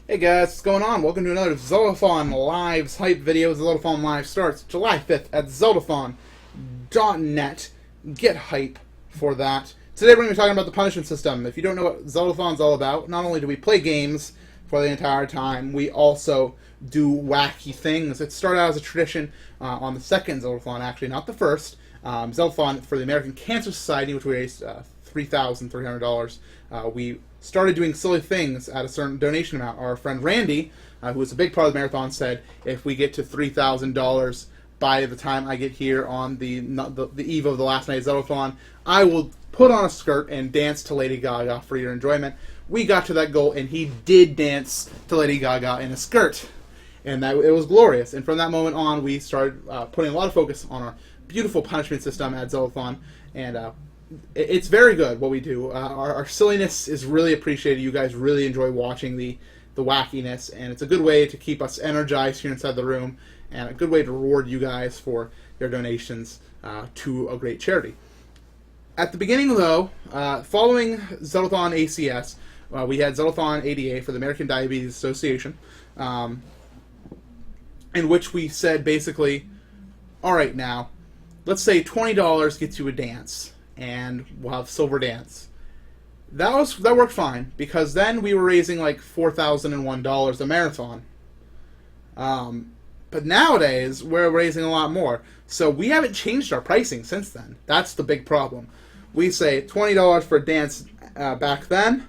Hey guys, what's going on? Welcome to another Zeldathon Live's hype video. Zeldathon Live starts July 5th at Zeldathon.net. Get hype for that. Today we're going to be talking about the punishment system. If you don't know what Zeldathon's all about, not only do we play games for the entire time, we also do wacky things. It started out as a tradition on the second Zeldathon, actually, not the first. Zeldathon for the American Cancer Society, which we raised $3,300. We started doing silly things at a certain donation amount. Our friend Randy, who was a big part of the marathon, said if we get to $3,000 by the time I get here on the eve of the last night of Zeldathon, I will put on a skirt and dance to Lady Gaga for your enjoyment. We got to that goal, and he did dance to Lady Gaga in a skirt, and it was glorious. And from that moment on, we started putting a lot of focus on our beautiful punishment system at Zeldathon, and it's very good what we do. Our silliness is really appreciated. You guys really enjoy watching the wackiness, and it's a good way to keep us energized here inside the room, and a good way to reward you guys for your donations to a great charity. At the beginning, though, following Zeldathon ACS, we had Zeldathon ADA for the American Diabetes Association, in which we said basically, all right, now, let's say $20 gets you a dance, and we'll have silver dance. That worked fine, because then we were raising like $4,001 a marathon. But nowadays we're raising a lot more, so we haven't changed our pricing since then. That's the big problem. We say $20 for a dance back then,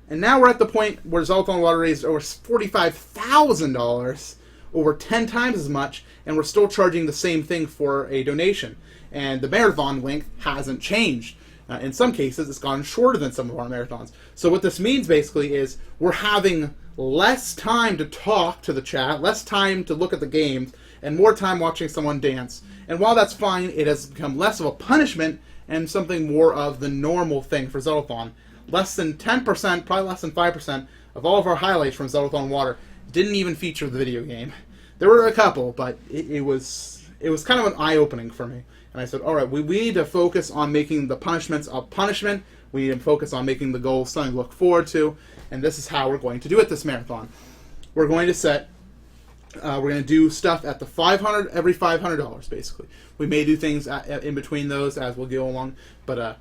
and now we're at the point where Zeldathon Water raised over $45,000, over 10 times as much, and we're still charging the same thing for a donation. And the marathon length hasn't changed. In some cases, it's gone shorter than some of our marathons. So what this means basically is we're having less time to talk to the chat, less time to look at the games, and more time watching someone dance. And while that's fine, it has become less of a punishment and something more of the normal thing for Zeldathon. Less than 10%, probably less than 5% of all of our highlights from Zeldathon Water didn't even feature the video game. There were a couple, but it was kind of an eye-opening for me. And I said, all right, we need to focus on making the punishments a punishment. We need to focus on making the goals something to look forward to. And this is how we're going to do it this marathon. We're going to do stuff at the every $500, basically. We may do things in between those as we'll go along. But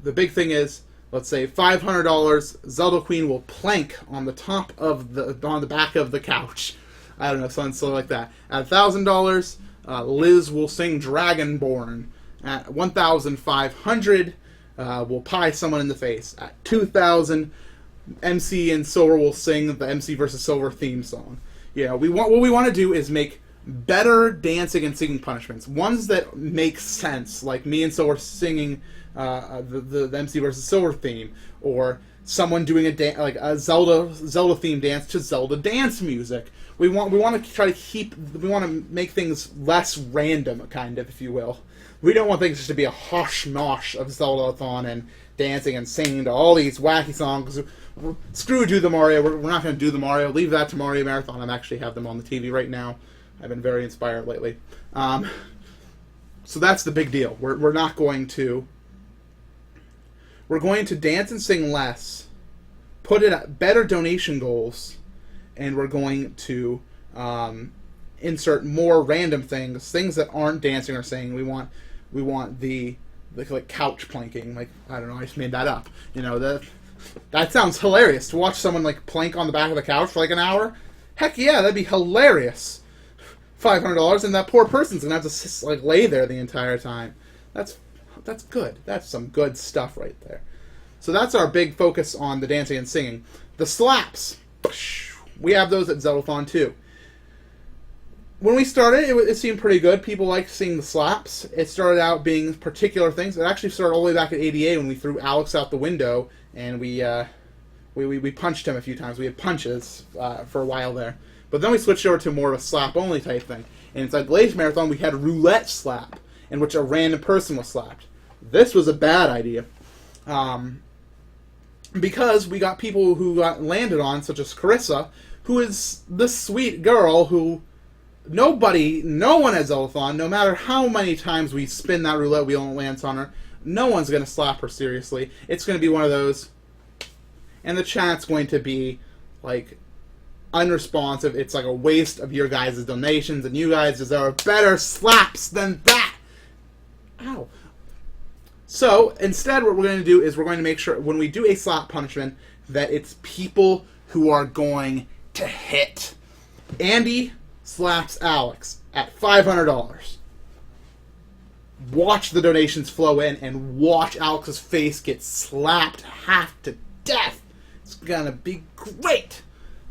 the big thing is, let's say $500, Zelda Queen will plank on the top of on the back of the couch. I don't know, something silly like that. At $1,000, Liz will sing Dragonborn. At $1,500, we'll pie someone in the face. At $2,000, MC and Silver will sing the MC vs. Silver theme song. What we want to do is make better dancing and singing punishments. Ones that make sense, like me and Silver singing the MC vs. Silver theme, or someone doing a Zelda themed dance to Zelda dance music. We want to make things less random, kind of, if you will. We don't want things just to be a hosh-nosh of Zeldathon and dancing and singing to all these wacky songs. Screw do the Mario. We're not going to do the Mario. Leave that to Mario Marathon. I actually have them on the TV right now. I've been very inspired lately. So that's the big deal. We're going to dance and sing less, put it at better donation goals, and we're going to insert more random things that aren't dancing or singing. We want the like couch planking. Like, I don't know, I just made that up. That sounds hilarious to watch someone like plank on the back of the couch for like an hour. Heck yeah, that'd be hilarious. $500, and that poor person's gonna have to like lay there the entire time. That's good. That's some good stuff right there. So that's our big focus on the dancing and singing. The slaps. We have those at Zeldathon too. When we started, it seemed pretty good. People liked seeing the slaps. It started out being particular things. It actually started all the way back at ADA when we threw Alex out the window and we punched him a few times. We had punches for a while there. But then we switched over to more of a slap-only type thing. And inside the latest marathon, we had a roulette slap, in which a random person was slapped. This was a bad idea. Because we got people who got landed on, such as Carissa, who is this sweet girl who no one at Zeldathon, no matter how many times we spin that roulette wheel and it lands on her, no one's going to slap her seriously. It's going to be one of those, and the chat's going to be like, unresponsive. It's like a waste of your guys' donations, and you guys deserve better slaps than that. Ow. So instead, what we're going to do is we're going to make sure when we do a slap punishment that it's people who are going to hit. Andy slaps Alex at $500. Watch the donations flow in and watch Alex's face get slapped half to death. It's going to be great.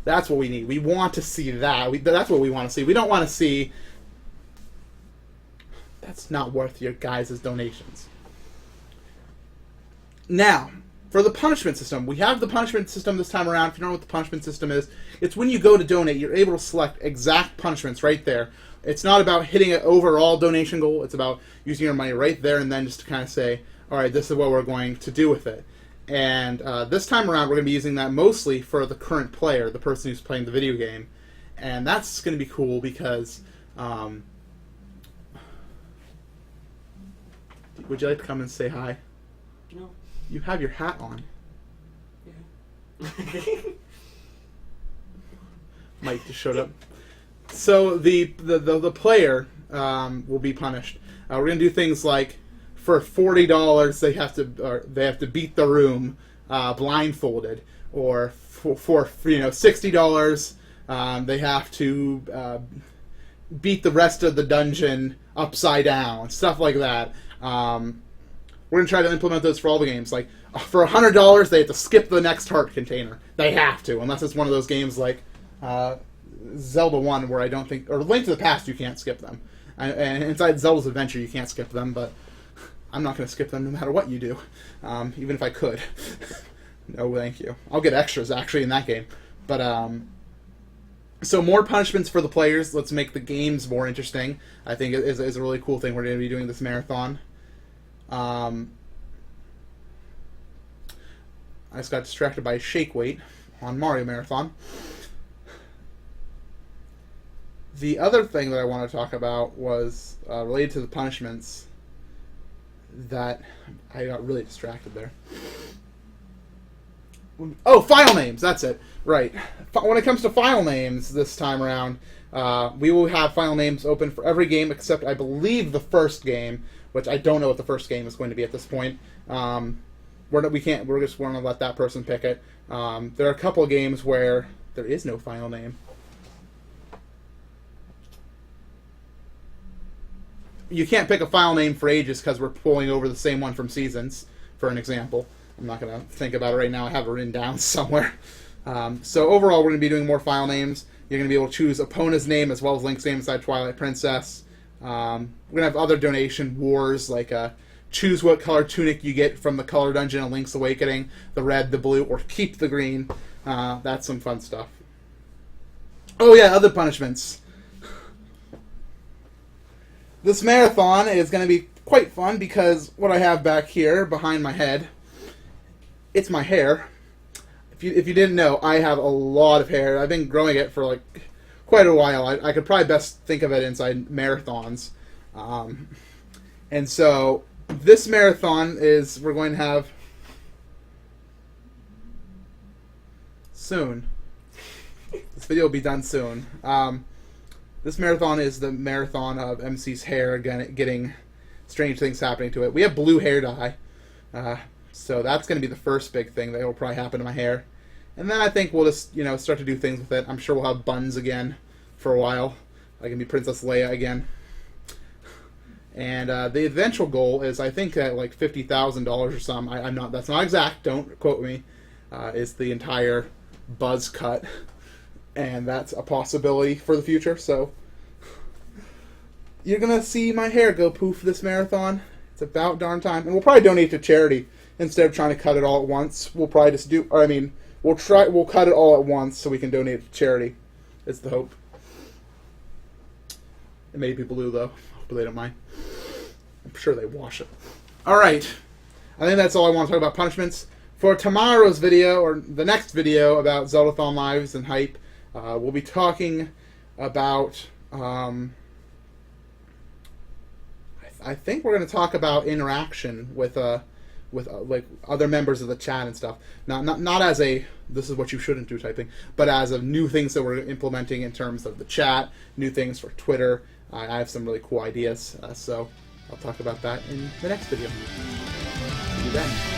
That's what we need. We want to see that. That's what we want to see. We don't want to see, that's not worth your guys' donations. Now, for the punishment system, we have the punishment system this time around. If you don't know what the punishment system is, it's when you go to donate, you're able to select exact punishments right there. It's not about hitting an overall donation goal. It's about using your money right there and then just to kind of say, all right, this is what we're going to do with it. And this time around, we're going to be using that mostly for the current player, the person who's playing the video game. And that's going to be cool because... would you like to come and say hi? No. You have your hat on. Yeah. Mike just showed up. So the player will be punished. We're going to do things like for $40 they have to beat the room blindfolded, or for $60 they have to beat the rest of the dungeon upside down, stuff like that. We're going to try to implement those for all the games. Like, for $100, they have to skip the next heart container. They have to, unless it's one of those games like Zelda 1, where I don't think... Or Link to the Past, you can't skip them. And inside Zelda's Adventure, you can't skip them, but I'm not going to skip them no matter what you do, even if I could. No, thank you. I'll get extras, actually, in that game. But, so more punishments for the players. Let's make the games more interesting. I think is a really cool thing we're going to be doing this marathon. I just got distracted by a shake weight on Mario Marathon. The other thing that I want to talk about was related to the punishments that I got really distracted there. Oh, file names! That's it. Right. When it comes to file names this time around, we will have file names open for every game except, I believe, the first game, which I don't know what the first game is going to be at this point. We're just going to let that person pick it. There are a couple of games where there is no file name. You can't pick a file name for ages because we're pulling over the same one from Seasons, for an example. I'm not going to think about it right now. I have it written down somewhere. So overall, we're going to be doing more file names. You're going to be able to choose Epona's name as well as Link's name inside Twilight Princess. We're going to have other donation wars, like choose what color tunic you get from the color dungeon in Link's Awakening, the red, the blue, or keep the green. That's some fun stuff. Oh yeah, other punishments. This marathon is going to be quite fun because what I have back here behind my head, it's my hair. If you didn't know, I have a lot of hair. I've been growing it for like quite a while. I could probably best think of it inside marathons. And so this marathon is, we're going to have soon. This video will be done soon. This marathon is the marathon of MC's hair getting strange things happening to it. We have blue hair dye. So that's going to be the first big thing that will probably happen to my hair. And then I think we'll just, start to do things with it. I'm sure we'll have buns again for a while. I can be Princess Leia again. And the eventual goal is, I think, at like $50,000 or something. I'm not. That's not exact. Don't quote me. Is the entire buzz cut, and that's a possibility for the future. So you're gonna see my hair go poof this marathon. It's about darn time, and we'll probably donate to charity instead of trying to cut it all at once. We'll probably just do. Or I mean, we'll cut it all at once so we can donate to charity. Is the hope. It may be blue though, but they don't mind. I'm sure they wash it. Alright, I think that's all I want to talk about punishments. For tomorrow's video, or the next video about Zeldathon lives and hype, we'll be talking about, I think we're going to talk about interaction with with like other members of the chat and stuff. Not as a this is what you shouldn't do type thing, but as of new things that we're implementing in terms of the chat, new things for Twitter. I have some really cool ideas, so I'll talk about that in the next video. See you then.